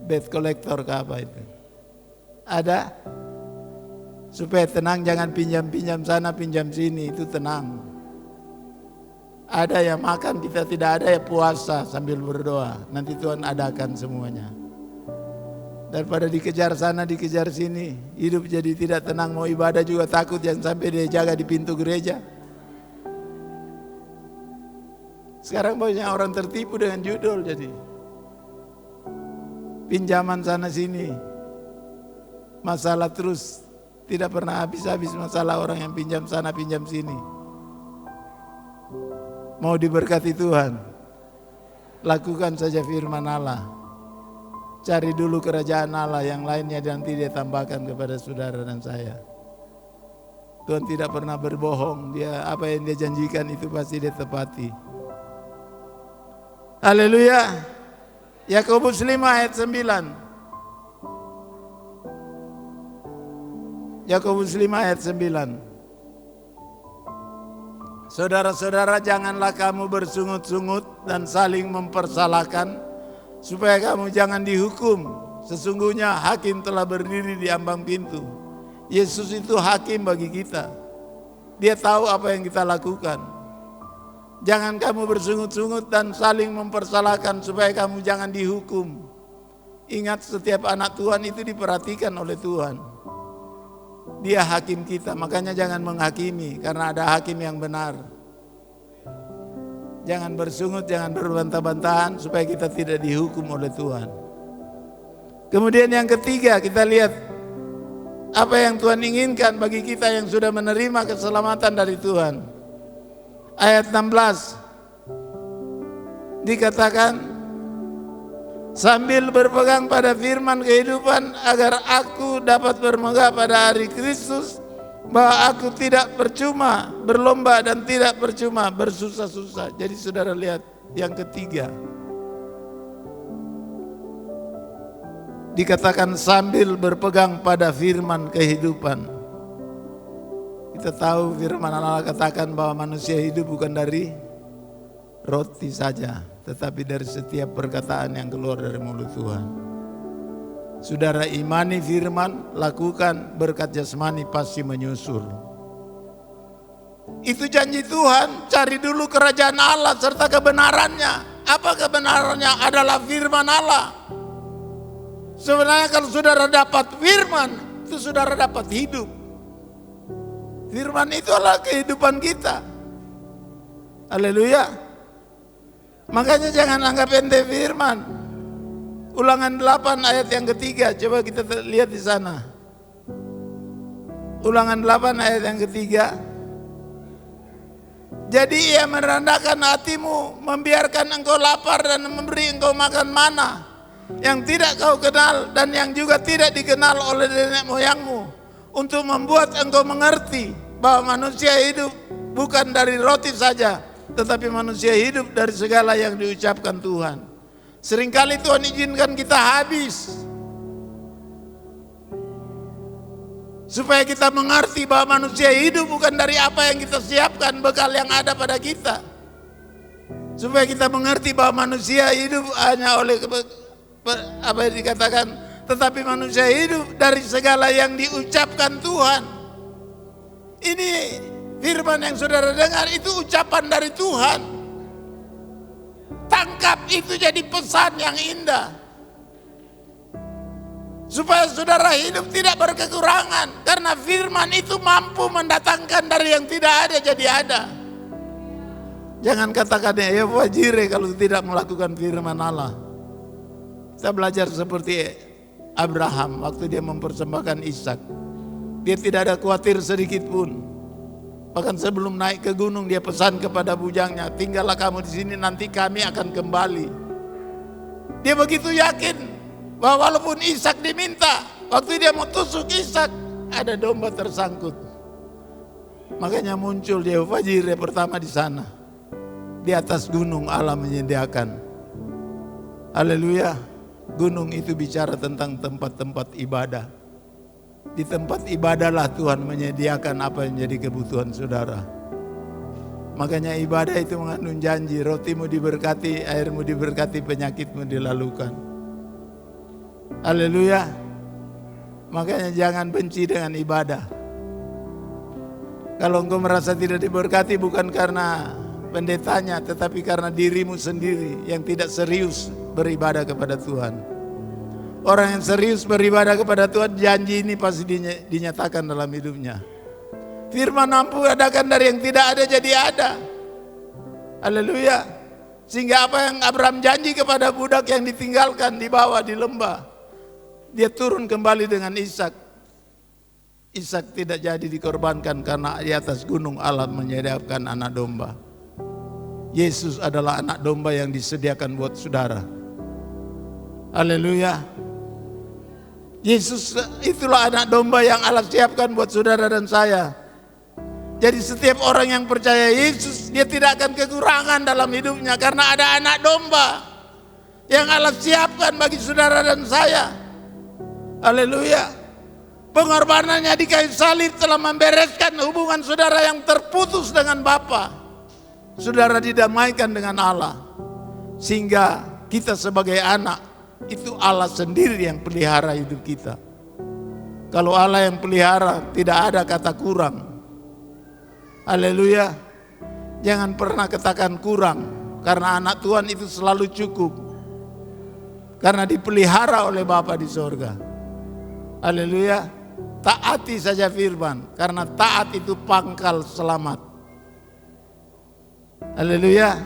debt collector ke apa itu. Ada. Supaya tenang, jangan pinjam-pinjam sana, pinjam sini, itu tenang. Ada yang makan, kita tidak ada, ya puasa sambil berdoa. Nanti Tuhan adakan semuanya. Daripada dikejar sana, dikejar sini, hidup jadi tidak tenang, mau ibadah juga takut, jangan sampai dia jaga di pintu gereja. Sekarang banyak orang tertipu dengan judul jadi. Pinjaman sana sini. Masalah terus. Tidak pernah habis-habis masalah orang yang pinjam sana, pinjam sini. Mau diberkati Tuhan, lakukan saja firman Allah. Cari dulu kerajaan Allah, yang lainnya nanti dia tambahkan kepada saudara dan saya. Tuhan tidak pernah berbohong, dia apa yang dia janjikan itu pasti dia tepati. Haleluya. Yakobus 5 ayat 9. Yakobus 5 ayat 9. Saudara-saudara, janganlah kamu bersungut-sungut dan saling mempersalahkan, supaya kamu jangan dihukum. Sesungguhnya hakim telah berdiri di ambang pintu. Yesus itu hakim bagi kita. Dia tahu apa yang kita lakukan. Jangan kamu bersungut-sungut dan saling mempersalahkan, supaya kamu jangan dihukum. Ingat, setiap anak Tuhan itu diperhatikan oleh Tuhan. Dia hakim kita, makanya jangan menghakimi, karena ada hakim yang benar. Jangan bersungut, jangan berbantah-bantahan, supaya kita tidak dihukum oleh Tuhan. Kemudian yang ketiga, kita lihat apa yang Tuhan inginkan bagi kita yang sudah menerima keselamatan dari Tuhan. Ayat 16 dikatakan, sambil berpegang pada firman kehidupan, agar aku dapat bermegah pada hari Kristus, bahwa aku tidak percuma berlomba dan tidak percuma bersusah-susah. Jadi saudara lihat yang ketiga, dikatakan sambil berpegang pada firman kehidupan. Kita tahu firman Allah katakan bahwa manusia hidup bukan dari roti saja, tetapi dari setiap perkataan yang keluar dari mulut Tuhan. Saudara imani firman, lakukan, berkat jasmani pasti menyusul. Itu janji Tuhan, cari dulu kerajaan Allah serta kebenarannya. Apa kebenarannya? Adalah firman Allah. Sebenarnya kalau saudara dapat firman, itu saudara dapat hidup. Firman itu adalah kehidupan kita. Haleluya. Makanya jangan anggap enteng firman. Ulangan 8 ayat yang ketiga, coba kita lihat di sana. Ulangan 8 ayat yang ketiga. Jadi ia merendahkan hatimu, membiarkan engkau lapar dan memberi engkau makan mana yang tidak kau kenal dan yang juga tidak dikenal oleh nenek moyangmu, untuk membuat engkau mengerti bahwa manusia hidup bukan dari roti saja, tetapi manusia hidup dari segala yang diucapkan Tuhan. Seringkali Tuhan izinkan kita habis supaya kita mengerti bahwa manusia hidup bukan dari apa yang kita siapkan, bekal yang ada pada kita. Supaya kita mengerti bahwa manusia hidup hanya oleh apa yang dikatakan, tetapi manusia hidup dari segala yang diucapkan Tuhan. Ini firman yang saudara dengar itu ucapan dari Tuhan. Tangkap itu jadi pesan yang indah, supaya saudara hidup tidak berkekurangan, karena firman itu mampu mendatangkan dari yang tidak ada jadi ada. Jangan katakan ya wajire kalau tidak melakukan firman Allah. Kita belajar seperti Abraham waktu dia mempersembahkan Ishak. Dia tidak ada khawatir sedikit pun. Bahkan sebelum naik ke gunung dia pesan kepada bujangnya, tinggallah kamu di sini, nanti kami akan kembali. Dia begitu yakin bahwa walaupun Ishak diminta, waktu dia mau tusuk Ishak, ada domba tersangkut. Makanya muncul Yehova Jireh pertama di sana. Di atas gunung Allah menyediakan. Haleluya. Gunung itu bicara tentang tempat-tempat ibadah. Di tempat ibadahlah Tuhan menyediakan apa yang jadi kebutuhan saudara. Makanya ibadah itu mengandung janji, rotimu diberkati, airmu diberkati, penyakitmu dilalukan. Haleluya. Makanya jangan benci dengan ibadah. Kalau engkau merasa tidak diberkati bukan karena pendetanya, tetapi karena dirimu sendiri yang tidak serius beribadah kepada Tuhan. Orang yang serius beribadah kepada Tuhan, janji ini pasti dinyatakan dalam hidupnya. Firman mampu adakan dari yang tidak ada jadi ada. Haleluya. Sehingga apa yang Abraham janji kepada budak yang ditinggalkan di bawah di lembah, dia turun kembali dengan Ishak. Ishak tidak jadi dikorbankan karena di atas gunung Allah menyediakan anak domba. Yesus adalah anak domba yang disediakan buat saudara. Haleluya. Yesus itulah anak domba yang Allah siapkan buat saudara dan saya. Jadi setiap orang yang percaya Yesus, dia tidak akan kekurangan dalam hidupnya, karena ada anak domba yang Allah siapkan bagi saudara dan saya. Haleluya. Pengorbanannya di kayu salib telah membereskan hubungan saudara yang terputus dengan Bapa. Saudara didamaikan dengan Allah, sehingga kita sebagai anak itu Allah sendiri yang pelihara hidup kita. Kalau Allah yang pelihara, tidak ada kata kurang. Haleluya. Jangan pernah katakan kurang, karena anak Tuhan itu selalu cukup, karena dipelihara oleh Bapa di sorga. Haleluya. Taati saja firman, karena taat itu pangkal selamat. Haleluya.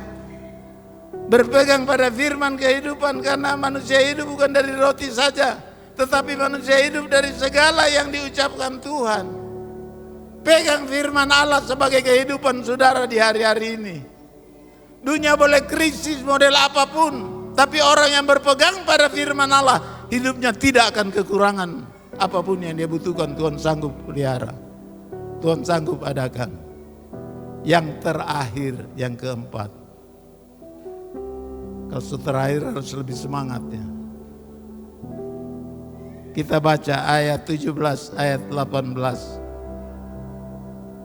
Berpegang pada firman kehidupan, karena manusia hidup bukan dari roti saja, tetapi manusia hidup dari segala yang diucapkan Tuhan. Pegang firman Allah sebagai kehidupan saudara di hari-hari ini. Dunia boleh krisis model apapun, tapi orang yang berpegang pada firman Allah, hidupnya tidak akan kekurangan apapun yang dia butuhkan. Tuhan sanggup pelihara, Tuhan sanggup adakan. Yang terakhir, yang keempat, kalau terakhir harus lebih semangat ya. Kita baca ayat 17, ayat 18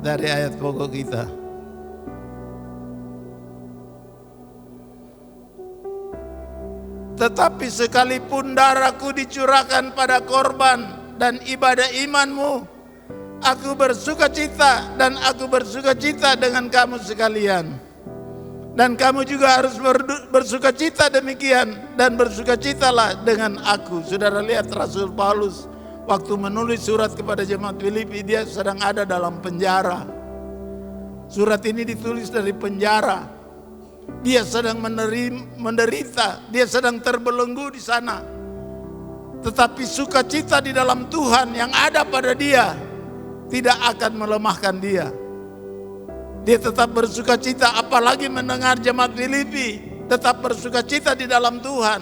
dari ayat pokok kita. Tetapi sekalipun darahku dicurahkan pada korban dan ibadah imanmu, aku bersukacita dan aku bersukacita dengan kamu sekalian. Dan kamu juga harus bersukacita demikian, dan bersukacitalah dengan aku. Saudara lihat Rasul Paulus Waktu menulis surat kepada jemaat Filipi, dia sedang ada dalam penjara. Surat ini ditulis dari penjara. Dia sedang menderita, dia sedang terbelenggu di sana. Tetapi sukacita di dalam Tuhan yang ada pada dia tidak akan melemahkan dia. Dia tetap bersukacita, apalagi mendengar jemaat Filipi tetap bersukacita di dalam Tuhan.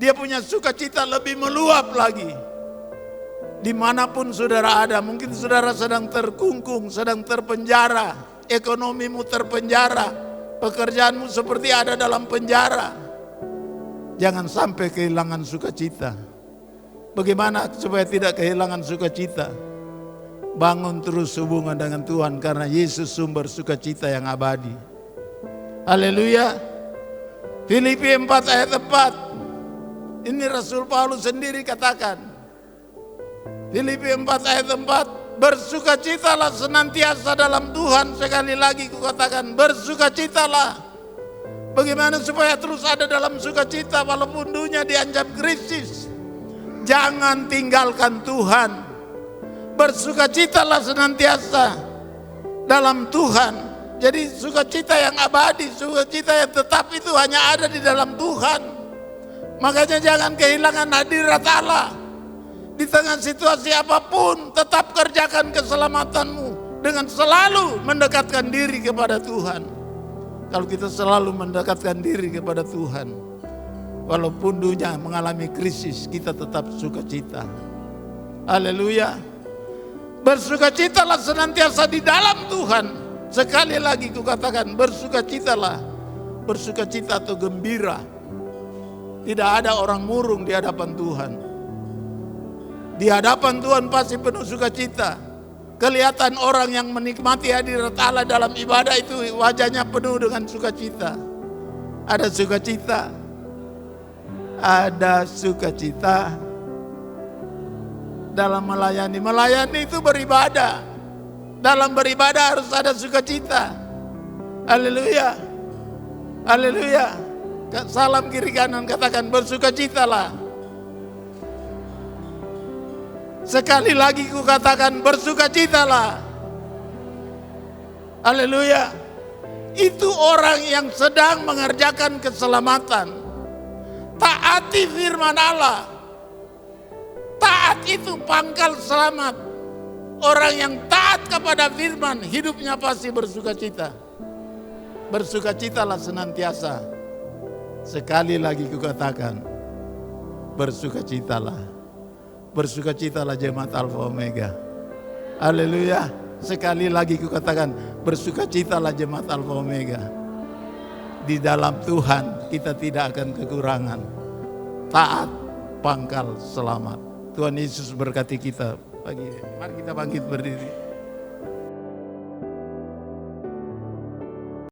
Dia punya sukacita lebih meluap lagi. Dimanapun saudara ada, mungkin saudara sedang terkungkung, sedang terpenjara, ekonomimu terpenjara, pekerjaanmu seperti ada dalam penjara. Jangan sampai kehilangan sukacita. Bagaimana supaya tidak kehilangan sukacita? Bangun terus hubungan dengan Tuhan, karena Yesus sumber sukacita yang abadi. Haleluya. Filipi 4 ayat 4. Ini Rasul Paulus sendiri katakan. Filipi 4 ayat 4, bersukacitalah senantiasa dalam Tuhan. Sekali lagi kukatakan, bersukacitalah. Bagaimana supaya terus ada dalam sukacita walaupun dunia diancam krisis? Jangan tinggalkan Tuhan. Bersukacitalah senantiasa dalam Tuhan. Jadi sukacita yang abadi, sukacita yang tetap itu hanya ada di dalam Tuhan. Makanya jangan kehilangan hadirat Allah. Di tengah situasi apapun, tetap kerjakan keselamatanmu dengan selalu mendekatkan diri kepada Tuhan. Kalau kita selalu mendekatkan diri kepada Tuhan, walaupun dunia mengalami krisis, kita tetap sukacita. Haleluya. Bersukacitalah senantiasa di dalam Tuhan. Sekali lagi kukatakan, bersukacitalah. Bersukacita atau gembira. Tidak ada orang murung di hadapan Tuhan. Di hadapan Tuhan pasti penuh sukacita. Kelihatan orang yang menikmati hadirat Allah dalam ibadah itu wajahnya penuh dengan sukacita. Ada sukacita. Ada sukacita dalam melayani. Melayani itu beribadah. Dalam beribadah harus ada sukacita. Haleluya. Haleluya. Salam kiri kanan, katakan bersukacitalah. Sekali lagi ku katakan, bersukacitalah. Haleluya. Itu orang yang sedang mengerjakan keselamatan. Taati firman Allah. Taat itu pangkal selamat. Orang yang taat kepada firman, hidupnya pasti bersukacita. Bersukacitalah senantiasa. Sekali lagi ku katakan, bersukacitalah. Bersukacitalah jemaat Alfa Omega. Haleluya. Sekali lagi kukatakan, bersukacitalah jemaat Alfa Omega. Di dalam Tuhan kita tidak akan kekurangan. Taat pangkal selamat. Tuhan Yesus berkati kita pagi. Mari kita bangkit berdiri.